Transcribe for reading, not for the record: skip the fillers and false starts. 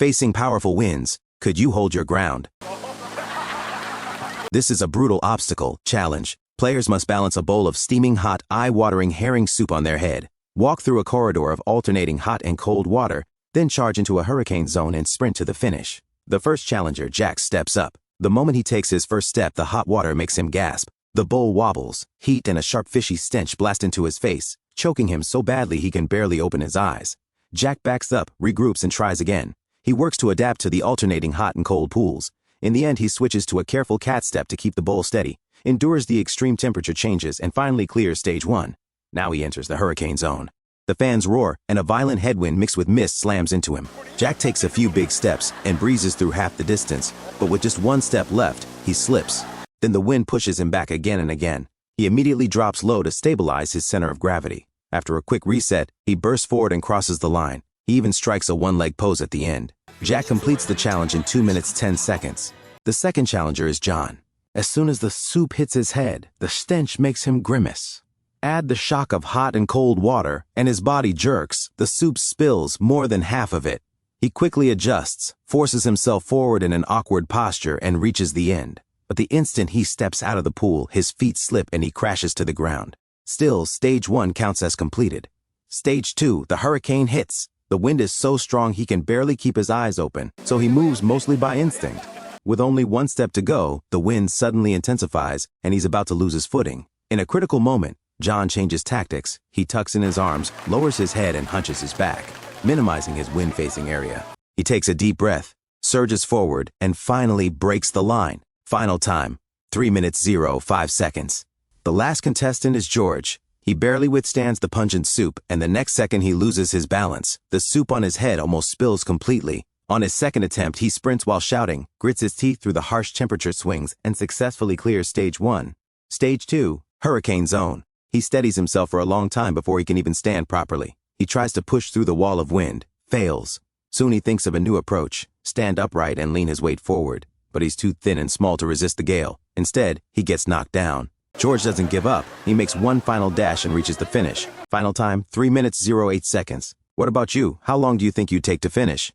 Facing powerful winds, could you hold your ground? This is a brutal obstacle challenge. Players must balance a bowl of steaming hot, eye-watering herring soup on their head, walk through a corridor of alternating hot and cold water, then charge into a hurricane zone and sprint to the finish. The first challenger, Jack, steps up. The moment he takes his first step, the hot water makes him gasp. The bowl wobbles. Heat and a sharp fishy stench blast into his face, choking him so badly he can barely open his eyes. Jack backs up, regroups, and tries again. He works to adapt to the alternating hot and cold pools. In the end, he switches to a careful cat step to keep the bowl steady, endures the extreme temperature changes, and finally clears stage 1. Now he enters the hurricane zone. The fans roar, and a violent headwind mixed with mist slams into him. Jack takes a few big steps and breezes through half the distance, but with just one step left, he slips. Then the wind pushes him back again and again. He immediately drops low to stabilize his center of gravity. After a quick reset, he bursts forward and crosses the line. He even strikes a one-leg pose at the end. Jack completes the challenge in 2 minutes 10 seconds. The second challenger is John. As soon as the soup hits his head, the stench makes him grimace. Add the shock of hot and cold water, and his body jerks. The soup spills more than half of it. He quickly adjusts, forces himself forward in an awkward posture, and reaches the end. But the instant he steps out of the pool, his feet slip and he crashes to the ground. Still, stage 1 counts as completed. Stage 2, the hurricane hits. The wind is so strong he can barely keep his eyes open, so he moves mostly by instinct. With only one step to go, the wind suddenly intensifies and he's about to lose his footing. In a critical moment, John changes tactics. He tucks in his arms, lowers his head, and hunches his back, minimizing his wind-facing area. He takes a deep breath, surges forward, and finally breaks the line. Final time, 3 minutes 05 seconds. The last contestant is George. He barely withstands the pungent soup, and the next second he loses his balance. The soup on his head almost spills completely. On his second attempt, he sprints while shouting, grits his teeth through the harsh temperature swings, and successfully clears stage 1. Stage 2, hurricane zone. He steadies himself for a long time before he can even stand properly. He tries to push through the wall of wind, fails. Soon he thinks of a new approach, stand upright and lean his weight forward. But he's too thin and small to resist the gale. Instead, he gets knocked down. George doesn't give up. He makes one final dash and reaches the finish. Final time, 3 minutes 08 seconds. What about you? How long do you think you'd take to finish?